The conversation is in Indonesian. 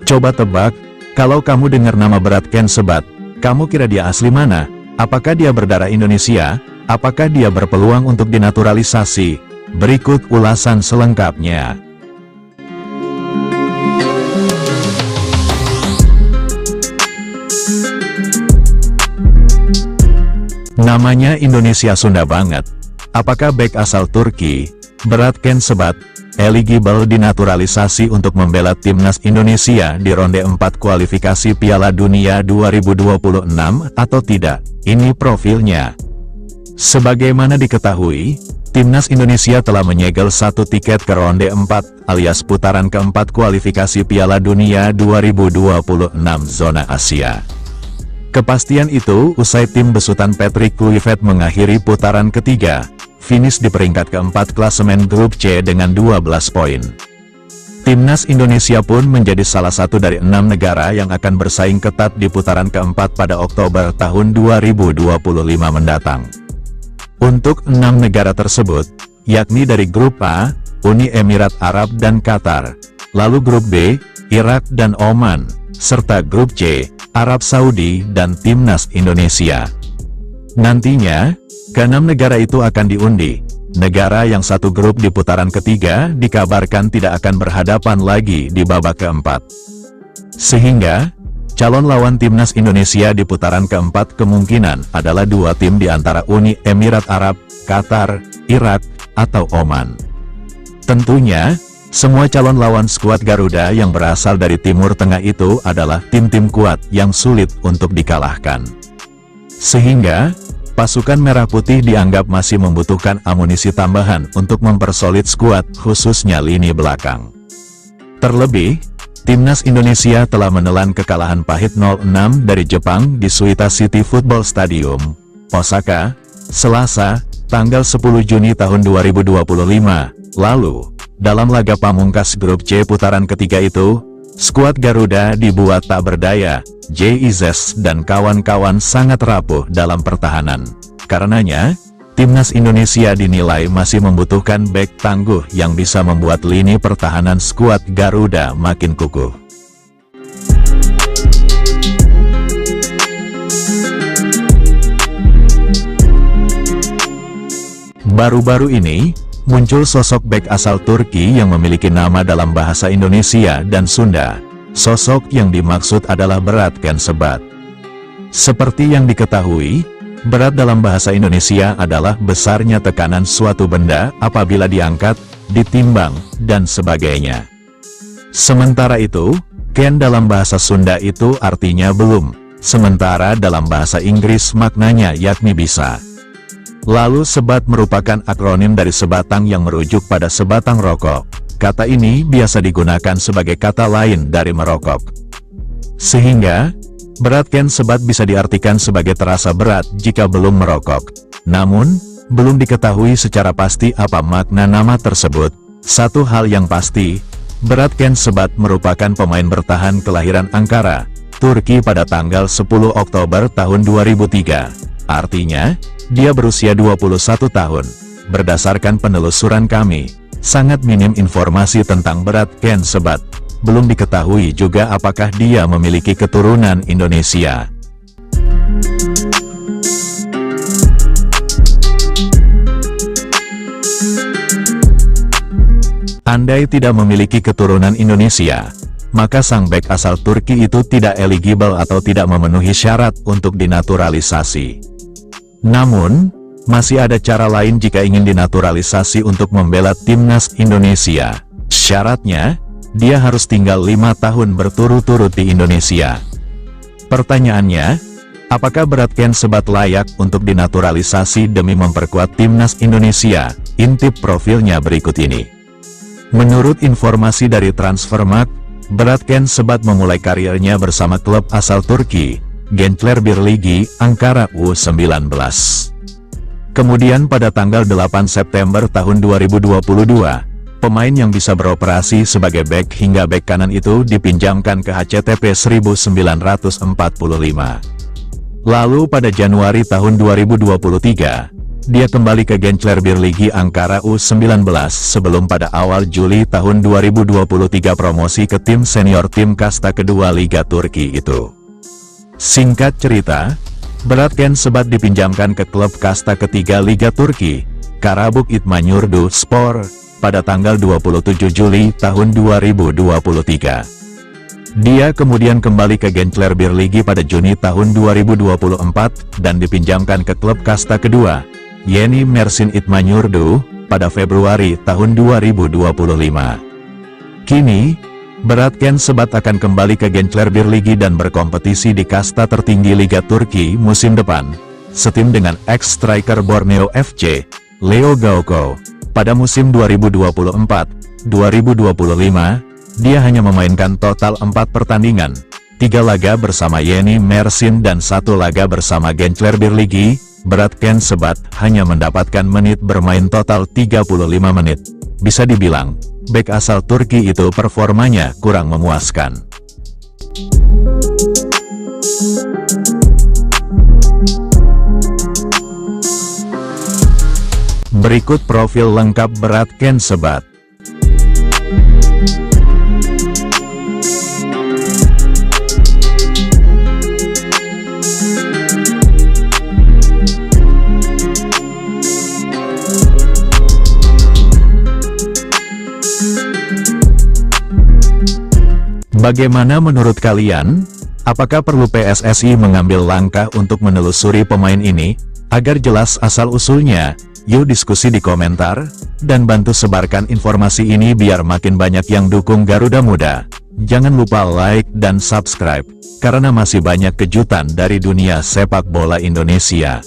Coba tebak, kalau kamu dengar nama Berat Ken Sebat, kamu kira dia asli mana? Apakah dia berdarah Indonesia? Apakah dia berpeluang untuk dinaturalisasi? Berikut ulasan selengkapnya. Namanya Indonesia Sunda banget. Apakah bek asal Turki, Berat Ken Sebat, eligible dinaturalisasi untuk membela timnas Indonesia di ronde 4 kualifikasi Piala Dunia 2026 atau tidak? Ini profilnya. Sebagaimana diketahui, timnas Indonesia telah menyegel 1 tiket ke ronde 4 alias putaran keempat kualifikasi Piala Dunia 2026 zona Asia. Kepastian itu usai tim besutan Patrick Kluivert mengakhiri putaran ketiga, finish di peringkat keempat klasemen grup C dengan 12 poin. Timnas Indonesia pun menjadi salah satu dari 6 negara yang akan bersaing ketat di putaran keempat pada Oktober tahun 2025 mendatang. Untuk 6 negara tersebut, yakni dari grup A, Uni Emirat Arab dan Qatar, lalu grup B, Irak dan Oman, serta grup C, Arab Saudi dan timnas Indonesia. Nantinya, ke-6 negara itu akan diundi. Negara yang satu grup di putaran ketiga dikabarkan tidak akan berhadapan lagi di babak keempat. Sehingga, calon lawan timnas Indonesia di putaran keempat kemungkinan adalah 2 tim di antara Uni Emirat Arab, Qatar, Irak, atau Oman. Tentunya, semua calon lawan skuad Garuda yang berasal dari Timur Tengah itu adalah tim-tim kuat yang sulit untuk dikalahkan. Sehingga, pasukan Merah Putih dianggap masih membutuhkan amunisi tambahan untuk mempersolid skuad, khususnya lini belakang. Terlebih, timnas Indonesia telah menelan kekalahan pahit 0-6 dari Jepang di Suita City Football Stadium, Osaka, Selasa, tanggal 10 Juni tahun 2025, lalu. Dalam laga pamungkas grup C putaran ketiga itu, skuad Garuda dibuat tak berdaya. JIZES dan kawan-kawan sangat rapuh dalam pertahanan. Karenanya, timnas Indonesia dinilai masih membutuhkan bek tangguh yang bisa membuat lini pertahanan skuad Garuda makin kukuh. Baru-baru ini, muncul sosok bek asal Turki yang memiliki nama dalam bahasa Indonesia dan Sunda. Sosok yang dimaksud adalah Berat Ken Sebat. Seperti yang diketahui, berat dalam bahasa Indonesia adalah besarnya tekanan suatu benda apabila diangkat, ditimbang, dan sebagainya. Sementara itu, Ken dalam bahasa Sunda itu artinya belum, sementara dalam bahasa Inggris maknanya yakni bisa. Lalu sebat merupakan akronim dari sebatang yang merujuk pada sebatang rokok. Kata ini biasa digunakan sebagai kata lain dari merokok. Sehingga, berat Ken Sebat bisa diartikan sebagai terasa berat jika belum merokok. Namun, belum diketahui secara pasti apa makna nama tersebut. Satu hal yang pasti, Berat Ken Sebat merupakan pemain bertahan kelahiran Ankara, Turki pada tanggal 10 Oktober tahun 2003. Artinya, dia berusia 21 tahun. Berdasarkan penelusuran kami, sangat minim informasi tentang Berat Ken Sebat. Belum diketahui juga apakah dia memiliki keturunan Indonesia. Andai tidak memiliki keturunan Indonesia, maka sang bek asal Turki itu tidak eligible atau tidak memenuhi syarat untuk dinaturalisasi. Namun, masih ada cara lain jika ingin dinaturalisasi untuk membela timnas Indonesia. Syaratnya, dia harus tinggal 5 tahun berturut-turut di Indonesia. Pertanyaannya, apakah Berat Ken Sebat layak untuk dinaturalisasi demi memperkuat timnas Indonesia? Intip profilnya berikut ini. Menurut informasi dari Transfermarkt, Berat Ken Sebat memulai karirnya bersama klub asal Turki, Gençler Birliği, Ankara U19. Kemudian pada tanggal 8 September tahun 2022, pemain yang bisa beroperasi sebagai bek hingga bek kanan itu dipinjamkan ke HCTP 1945. Lalu pada Januari tahun 2023, Dia kembali ke Gençler Birliği Ankara U19 sebelum pada awal Juli tahun 2023 promosi ke tim senior tim kasta kedua Liga Turki itu. Singkat cerita, Beratken Sebat dipinjamkan ke klub kasta ketiga Liga Turki, Karabük İtmanyurdu Spor, pada tanggal 27 Juli tahun 2023. Dia kemudian kembali ke Gençler Birliği pada Juni tahun 2024 dan dipinjamkan ke klub kasta kedua, Yeni Mersin İtmanyurdu, pada Februari tahun 2025. Kini, Beratken Sebat akan kembali ke Gençler Birliği dan berkompetisi di kasta tertinggi Liga Turki musim depan, setim dengan ex-striker Borneo FC, Leo Gauko. Pada musim 2024-2025, dia hanya memainkan total 4 pertandingan, 3 laga bersama Yeni Mersin dan 1 laga bersama Gençler Birliği. Beratken Sebat hanya mendapatkan menit bermain total 35 menit. Bisa dibilang, bek asal Turki itu performanya kurang memuaskan. Berikut profil lengkap Beratken Sebat. Bagaimana menurut kalian? Apakah perlu PSSI mengambil langkah untuk menelusuri pemain ini, agar jelas asal-usulnya? Yuk diskusi di komentar, dan bantu sebarkan informasi ini biar makin banyak yang dukung Garuda Muda. Jangan lupa like dan subscribe, karena masih banyak kejutan dari dunia sepak bola Indonesia.